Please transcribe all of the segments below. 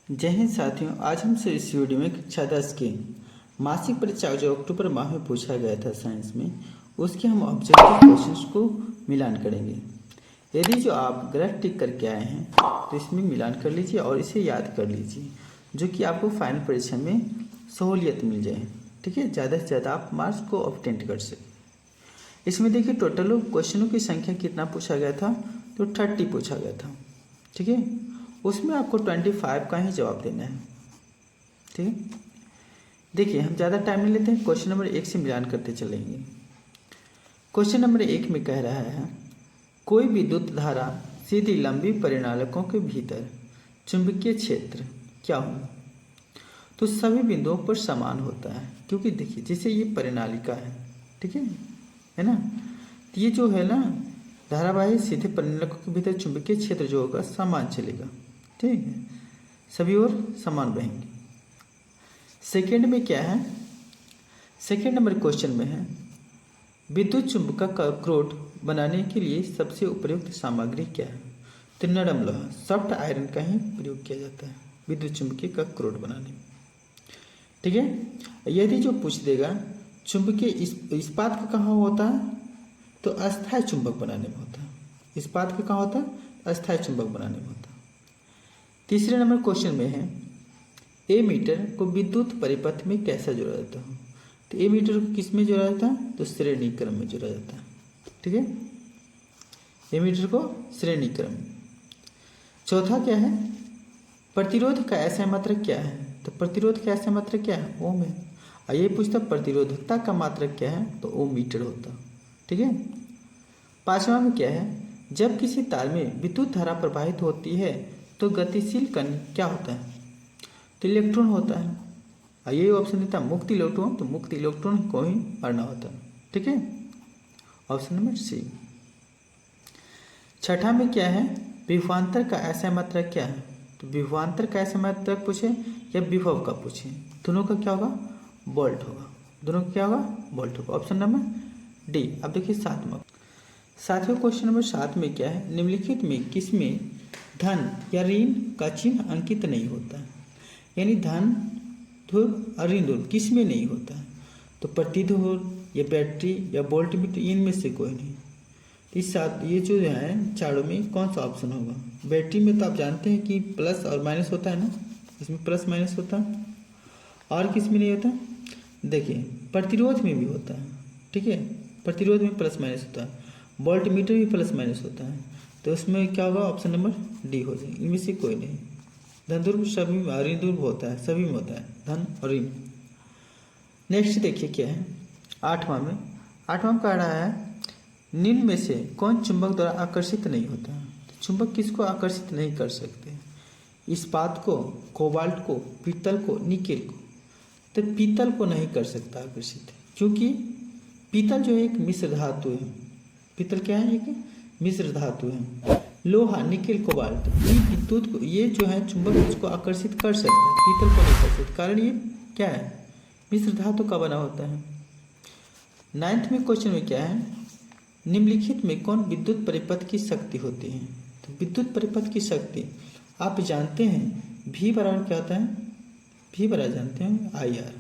जय हिंद साथियों, आज हमसे इस वीडियो में कक्षा 10 की मासिक परीक्षा जो अक्टूबर माह में पूछा गया था साइंस में, उसके हम ऑब्जेक्टिव क्वेश्चंस को मिलान करेंगे। यदि जो आप गलत टिक करके आए हैं तो इसमें मिलान कर लीजिए और इसे याद कर लीजिए, जो कि आपको फाइनल परीक्षा में सहूलियत मिल जाए। ठीक है, ज़्यादा से ज़्यादा आप मार्क्स को ऑब्टेन कर सकें। इसमें देखिए टोटल क्वेश्चनों की संख्या कितना पूछा गया था, तो 30 पूछा गया था। ठीक है, उसमें आपको 25 का ही जवाब देना है। ठीक है, देखिए हम ज़्यादा टाइम नहीं लेते हैं, क्वेश्चन नंबर 1 से मिलान करते चलेंगे। क्वेश्चन नंबर 1 में कह रहा है कोई विद्युत धारा सीधी लंबी परिनालकों के भीतर चुंबकीय क्षेत्र क्या हो, तो सभी बिंदुओं पर समान होता है। क्योंकि देखिए जैसे ये परिनालिका है, ठीक है ना, तो ये जो है ना धारावाही सीधे परिनालकों के भीतर चुंबकीय क्षेत्र जो होगा समान चलेगा। ठीक है, सभी ओर समान बहेंगे। सेकेंड में क्या है, सेकेंड नंबर क्वेश्चन में है विद्युत चुंबक का क्रोड बनाने के लिए सबसे उपयुक्त सामग्री क्या है, तो नरम लोहा सॉफ्ट आयरन का ही प्रयोग किया जाता है विद्युत चुंबकीय का क्रोड बनाने में। ठीक है, यदि जो पूछ देगा चुंबकीय इस्पात का कहाँ होता है, तो अस्थायी चुंबक बनाने में होता है। इस्पात का कहाँ होता है, अस्थायी चुंबक बनाने में होता है। तीसरे नंबर क्वेश्चन में है ए मीटर को विद्युत परिपथ में कैसा जोड़ा जाता है, तो ए मीटर को किस में जोड़ा जाता है, तो श्रेणी क्रम में जोड़ा जाता है। ठीक है, ए मीटर को श्रेणी क्रम में। चौथा क्या है, प्रतिरोध का ऐसा मात्रक क्या है, तो प्रतिरोध का ऐसा मात्रक क्या है, ओम है। और ये पूछता प्रतिरोधकता का मात्रक क्या है, तो ओम मीटर होता। ठीक है, पांचवा में क्या है, जब किसी तार में विद्युत धारा प्रवाहित होती है तो गतिशील कण क्या होता है, तो इलेक्ट्रॉन होता है। और ये ऑप्शन देता है मुक्त इलेक्ट्रॉन, तो मुक्त इलेक्ट्रॉन को ही पढ़ना होता है। ठीक है, ऑप्शन नंबर सी। छठा में क्या है, विभवांतर का ऐसा मात्रक क्या है, तो विभवांतर का ऐसा मात्रक पूछे या विभव का पूछे, दोनों का क्या होगा, वोल्ट होगा। दोनों का क्या होगा, वोल्ट होगा। Option number D. अब देखिए सातवें क्वेश्चन नंबर 7 में क्या है, निम्नलिखित में किसमें धन या ऋण का चिन्ह अंकित नहीं होता है, यानी धन ध्रुव और ऋण ध्रुव किस में नहीं होता है, तो प्रतिध्रुव या बैटरी या वोल्ट मीटर, इनमें से कोई नहीं। इस साथ ये जो है चारों में कौन सा ऑप्शन होगा, बैटरी में तो आप जानते हैं कि प्लस और माइनस होता है ना, इसमें प्लस माइनस होता है। और किस में नहीं होता, देखिए प्रतिरोध में भी होता है। ठीक है, प्रतिरोध में प्लस माइनस होता है, वोल्ट मीटर भी प्लस माइनस होता है, तो उसमें क्या होगा, ऑप्शन नंबर डी हो जाएगा। इनमें से कोई नहीं। धन ध्रुव सभी में, ऋण ध्रुव होता है, सभी में होता है धन और ऋण। नेक्स्ट देखिए क्या है, आठवां में कह रहा है निम्न में से कौन चुंबक द्वारा आकर्षित नहीं होता है, तो चुंबक किसको आकर्षित नहीं कर सकते, इस्पात को, कोबाल्ट को, पीतल को, निकेल को, तो पीतल को नहीं कर सकता आकर्षित, क्योंकि पीतल जो है एक मिश्र धातु है। पीतल क्या है, एक मिश्र धातु है। लोहा, निकेल, कोबाल्ट, ये विद्युत को, ये जो है चुंबक इसको आकर्षित कर सकता है, पीतल को नहीं कर सकता, कारण ये क्या है, मिश्र धातु का बना होता है। 9th में क्वेश्चन में क्या है, निम्नलिखित में कौन विद्युत परिपथ की शक्ति होती है, तो विद्युत परिपथ की शक्ति आप जानते हैं V बराबर क्या होता है, V बराबर जानते हैं IR।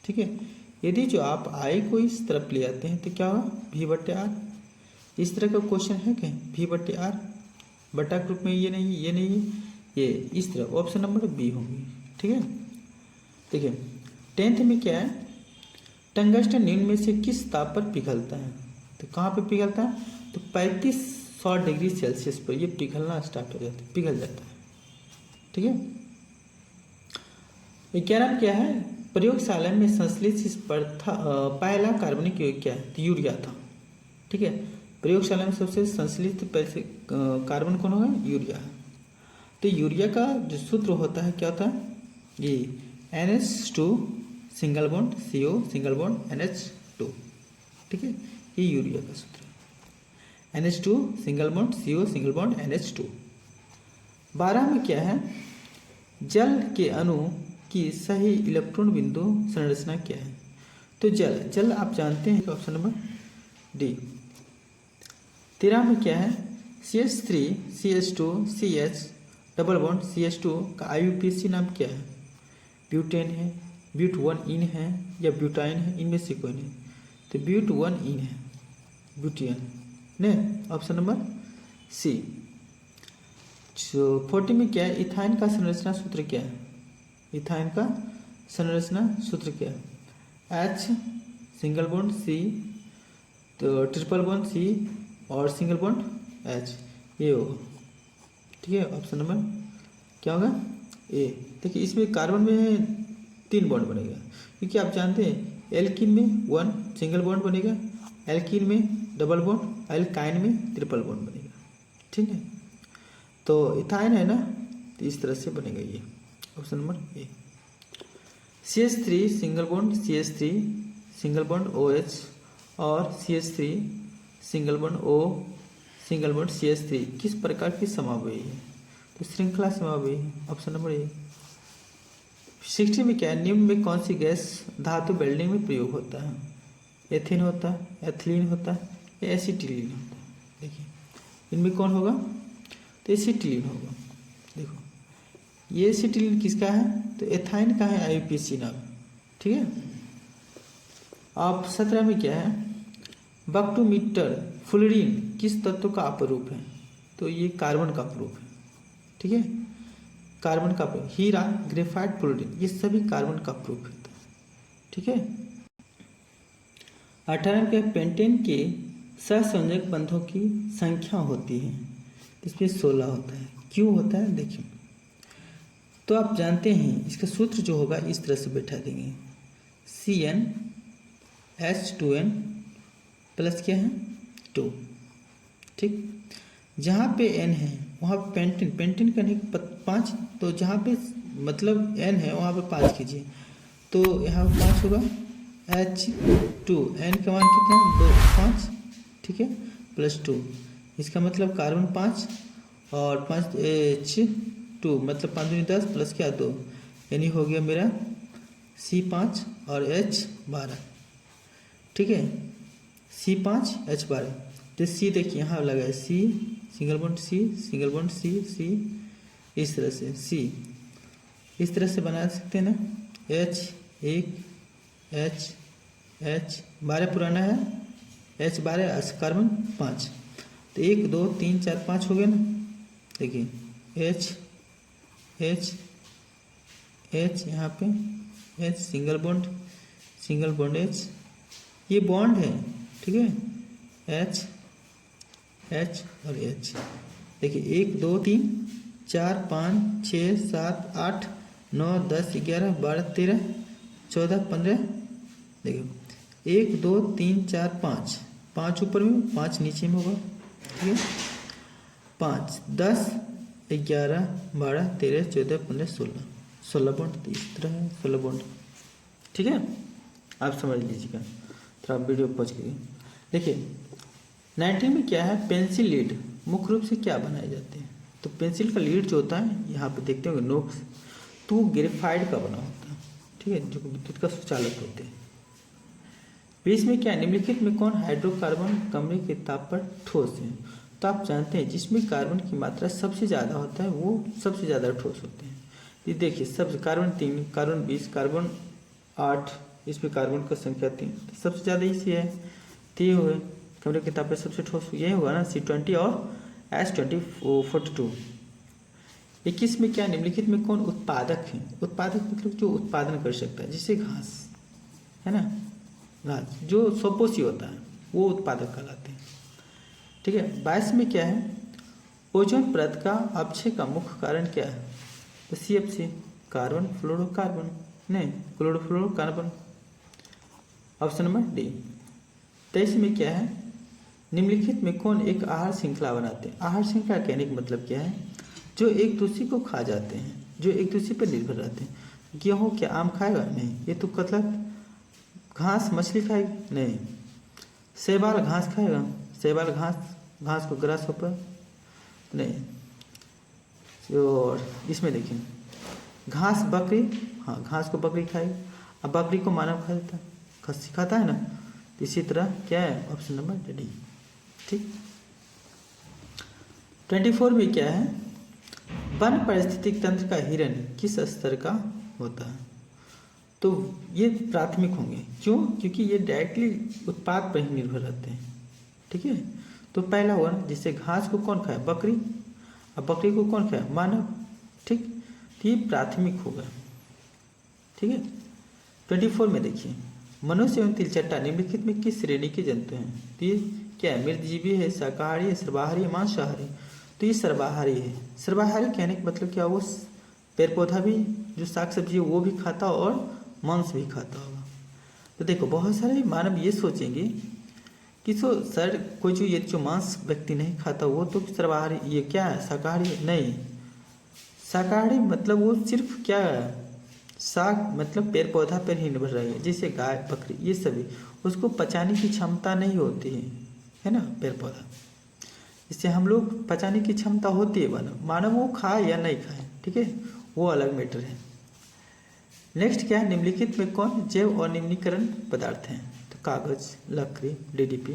ठीक है, यदि जो आप I को इस तरफ ले आते हैं तो क्या होगा, V/R। इस तरह का क्वेश्चन है क्या, V/R बटा ग्रुप में, ये नहीं ये नहीं ये इस तरह, ऑप्शन नंबर बी होगी। ठीक है, देखिए 10th में क्या है, टंगस्टन निम्न में से किस ताप पर पिघलता है, तो कहाँ पे पिघलता है, तो 3500 डिग्री सेल्सियस पर ये पिघलना स्टार्ट हो जाता है, पिघल जाता है। ठीक है, 11 क्या है, प्रयोगशाला में संश्लेषित पहला कार्बनिक यौगिक क्या है, तो यूरिया था। ठीक है, प्रयोगशाला में सबसे संश्लेषित कार्बन कौन होगा, यूरिया है। तो यूरिया का जो सूत्र होता है क्या होता है, ये NH2 single bond CO single bond NH2। ठीक है, ये यूरिया का सूत्र है, NH2 single bond CO single bond NH2। 12 में क्या है, जल के अणु की सही इलेक्ट्रॉन बिंदु संरचना क्या है, तो जल आप जानते हैं, ऑप्शन नंबर डी। 13 में क्या है, CH3 CH2 CH double bond CH2 का IUPAC नाम क्या है? ब्यूटेन है, ब्यूट 1 इन है या ब्यूटाइन है, इनमें से कोई नहीं। तो ब्यूट 1 इन है, ब्यूटियन ने, ऑप्शन नंबर सी। जो 40 में क्या है, इथाइन का संरचना सूत्र क्या है? इथाइन का संरचना सूत्र क्या है? H सिंगल बॉन्ड C, तो ट्रिपल बॉन्ड C और सिंगल बॉन्ड H, ये होगा। ठीक है, ऑप्शन नंबर क्या होगा? ए। देखिए इसमें कार्बन में 3 बॉन्ड बनेगा, क्योंकि आप जानते हैं एल्कीन में 1 सिंगल बॉन्ड बनेगा, एल्कीन में डबल बॉन्ड, एल्काइन में ट्रिपल बॉन्ड बनेगा। ठीक है, तो इथाइन है ना, तो इस तरह से बनेगा ये, option number A. CH3 single bond CH3 single bond OH और CH3 single bond O single bond CH3 किस प्रकार की समावयवी है? तो श्रृंखला समावयवी है, ऑप्शन नंबर ए। 60 में क्या है, निम्न में कौन सी गैस धातु वेल्डिंग में प्रयोग होता है? एथिन होता है, एथिलीन होता है या एसिटिलीन होता है? देखिए इनमें कौन होगा? तो एसिटिलीन होगा। देखो ये एसिटिलीन किसका है? तो एथाइन का है IUPAC नाम। ठीक है, अब 17 में क्या है, बक्टोमीटर फ्लोरीन किस तत्व का अपरूप है? तो ये कार्बन का अपरूप है। ठीक है, कार्बन का अपरूप, हीरा, ग्रेफाइट, फ्लोरीन ये सभी कार्बन का अपरूप है। ठीक है, 18 के पेंटेन के सहसंयोजक बंधों की संख्या होती है, इसमें 16 होता है। क्यों होता है देखिए, तो आप जानते हैं इसका सूत्र जो होगा इस तरह से बैठा देंगे, CnH2n प्लस क्या है 2। ठीक, जहाँ पे n है वहाँ पे पेंटेन, पेंटेन का नहीं 5, तो जहाँ पे मतलब n है वहाँ पे 5 कीजिए, तो यहाँ पे 5 होगा, H2 n का मान कितना 2 5। ठीक है, प्लस 2, इसका मतलब कार्बन 5 और 5 H2 मतलब 5 दूनी 10 प्लस क्या 2, यानी हो गया मेरा C5 और H12। ठीक है, C5 H12, तो C देखिए यहाँ लगा है C single bond C single bond C C, इस तरह से C इस तरह से बना सकते हैं ना, H1 H12 पुराना है, H12 कार्बन 5, तो 1 2 3 4 5 हो गया ना। देखिए H यहाँ पे H सिंगल बॉन्ड H, ये बॉन्ड है। ठीक है, H और H, देखिए 1 2 3 4 5 6 7 8 9 10 11 12 13 14 15, देखिए 1 2 3 4 5, 5 ऊपर में 5 नीचे में होगा। ठीक है, 5 10 11 12 13 14 15 16 बॉन्ड, तो इस तरह है 16 बॉन्ड। ठीक है, आप समझ लीजिएगा, तो आप वीडियो पहुँच गए। देखिए 19 में क्या है, पेंसिल लीड मुख्य रूप से क्या बनाए जाते हैं? तो पेंसिल का लीड जो होता है यहाँ पे देखते होंगे नोक, तो ग्रेफाइट का बना होता है। ठीक है, जो विद्युत का सुचालक होते हैं। 20 में क्या, निम्नलिखित में कौन हाइड्रोकार्बन कमरे के ताप पर ठोस है? तो आप जानते हैं जिसमें कार्बन की मात्रा सबसे ज़्यादा होता है वो सबसे ज़्यादा ठोस होते हैं। ये देखिए सब कार्बन 3, कार्बन 20, कार्बन 8, इसमें कार्बन का संख्या 3, तो सबसे ज़्यादा इसी है। तो ये हुए कमरे के ताप पर सबसे ठोस यही होगा ना, C20 और S42। 21 में क्या, निम्नलिखित में कौन उत्पादक है? उत्पादक मतलब जो उत्पादन कर सकता है, जैसे घास है ना, घास जो स्वपोषी होता है वो उत्पादक कहलाते हैं। ठीक है, 22 में क्या है, ओजोन परत का अपक्षय का मुख्य कारण क्या है? तो CFC कार्बन फ्लोरोकार्बन, नहीं क्लोरोफ्लोरोकार्बन, ऑप्शन नंबर डी। 23 में क्या है, निम्नलिखित में कौन एक आहार श्रृंखला बनाते हैं? आहार श्रृंखला कहने का मतलब क्या है, जो एक दूसरे को खा जाते हैं, जो एक दूसरे पर निर्भर रहते हैं। गेहूँ क्या आम खाएगा? नहीं। ये तो कतला घास मछली खाएगी? नहीं। शैवाल घास खाएगा? शैवाल घास को ग्रास होपर नहीं। और इसमें देखिए घास बकरी, हाँ घास को बकरी खाएगी, अब बकरी को मानव खा देता है, खस्सी खाता है ना। इसी तरह क्या है, ऑप्शन नंबर डी। ठीक, 24 में क्या है, वन पारिस्थितिक तंत्र का हिरन किस स्तर का होता है? तो ये प्राथमिक होंगे। क्यों? क्योंकि ये डायरेक्टली उत्पाद पर ही निर्भर रहते हैं। ठीक है, तो पहला हुआ ना, जिससे घास को कौन खाए? बकरी। अब बकरी को कौन खाए? मानव। ठीक, तो ये प्राथमिक होगा। ठीक है, 24 में देखिए, मनुष्य एवं तिलचट्टा निम्नलिखित में किस श्रेणी के जंतु हैं? तो ये क्या है? मृतजीवी है, शाकाहारी है, सर्वाहारी है, मांसाहारी? तो ये सर्वाहारी है। सर्वाहारी कहने का मतलब क्या? वो पेड़ पौधा भी, जो साग सब्जी है वो भी खाता और मांस भी खाता होगा। तो देखो, बहुत सारे मानव ये सोचेंगे कि सर कोई जो ये जो मांस व्यक्ति नहीं खाता वो तो सर्वाहारी, ये क्या है? शाकाहारी? नहीं, शाकाहारी मतलब वो सिर्फ क्या है? साग मतलब पेड़ पौधा पर ही निर्भर रही है, जैसे गाय बकरी ये सभी, उसको पचाने की क्षमता नहीं होती है ना पेड़ पौधा। इससे हम लोग पचाने की क्षमता होती है मानव वो खाए या नहीं खाए, ठीक है, वो अलग मैटर है। नेक्स्ट क्या है? निम्नलिखित में कौन जैव और निम्नीकरण पदार्थ हैं? तो कागज, लकड़ी, डीडीपी,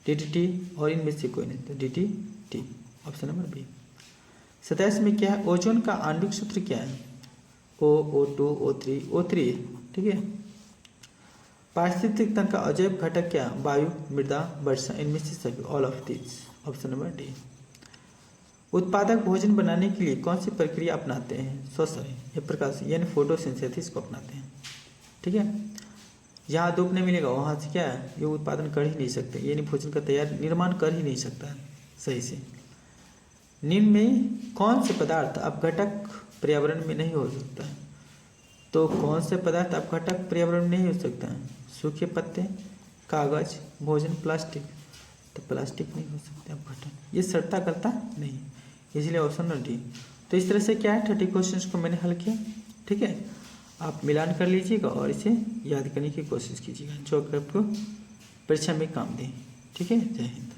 डीडीटी और इनमें से कोई नहीं, तो डीडीटी, ऑप्शन नंबर बी। 27 में क्या है? ओजोन का आणविक सूत्र क्या है? O2, O3, O3, ठीक है। पारिस्थितिक तंत्र का अजैव घटक क्या? वायु, मृदा, वर्षा, इनमें से सभी, all of this, option number D. उत्पादक भोजन बनाने के लिए कौन सी प्रक्रिया अपनाते हैं? श्वसन या प्रकाश यानी फोटोसिंथेसिस को अपनाते हैं। ठीक है, जहाँ धूप नहीं मिलेगा वहाँ से क्या है? ये उत्पादन कर ही नहीं सकते, यानी भोजन का तैयार निर्माण कर ही नहीं सकता है सही से। निम्न में कौन से पदार्थ अपघटक पर्यावरण में नहीं हो सकता है? तो कौन से पदार्थ अपघटक पर्यावरण में नहीं हो सकता है? सूखे पत्ते, कागज, भोजन, प्लास्टिक। तो प्लास्टिक नहीं हो सकता अपघटन, ये सड़ता गलता नहीं, इसलिए ऑप्शन नंबर डी। तो इस तरह से क्या है 30 क्वेश्चंस को मैंने हल किया। ठीक है, आप मिलान कर लीजिएगा और इसे याद करने की कोशिश कीजिएगा जो आपको परीक्षा में काम दे। ठीक है, जय हिंद।